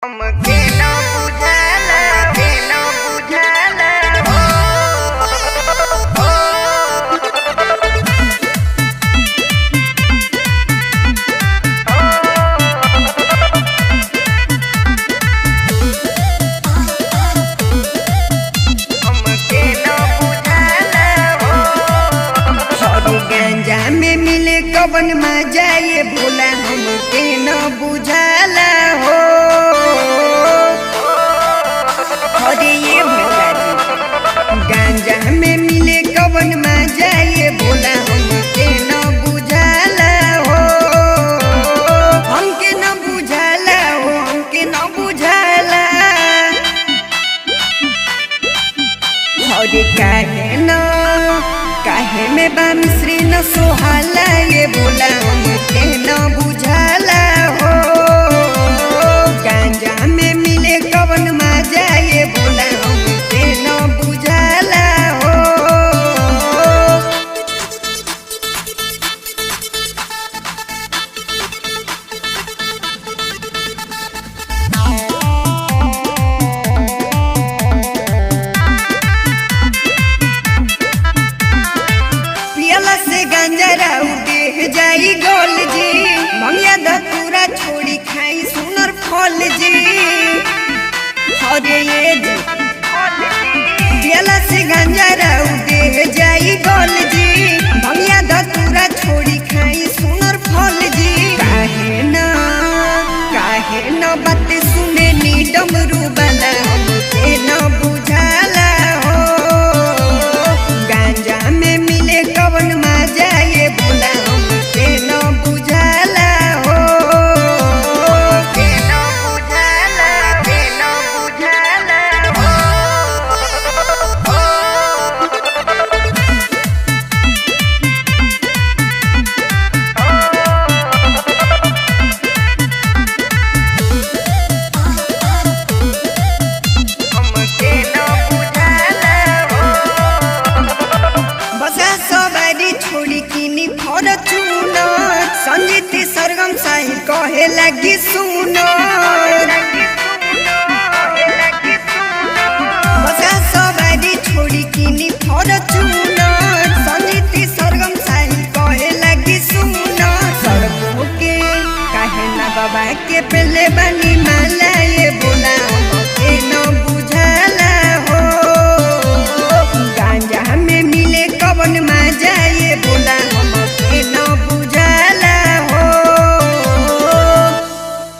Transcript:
हमके न बुझाला के न बुझाला हो हमके न बुझाला हो हरी गांजा में मिले कवन मजा ये भोला हमके न बुझाला हो। हरे ये भोला जी गांजा में मिले कवन मजा ये भोला हमके न बुझाला हो। हमके न बुझाला हो हमके न बुझाला। हरे काहे में बामिश्री न सोहाला ये बोला हमके न बुझाला हो। गांजा में मिले कवन मजा ये बोला हमके न बुझाला हो। पियला से गांजा राउ देह जाई गोल जी। मंगिया धतूरा छोड़ी खाई सुनर फल जी। हरे ये जी पियला से गांजा राउ देह जाई गोल जी। मंगिया धतूरा छोड़ी खाई सुनर फल जी। काहे न बात सुने नी डमरू वाला हमके न बुझाला हो। गांजा में मिले कवन मजा ये बोला हमके न बुझाला हो। के न बुझाला के न बुझाला हो हमके न बुझाला हो बसा सवारी छोड़ी किनी फॉर्च्यूनर। संगीत सरगम साही कहे लगी सुनो। बसा सवारी छोड़ी किनी फॉर्च्यूनर। संगीत सरगम साही कहे लगी सुनो। सड़कों के काहे ना बाबा के पहले बनी माला ये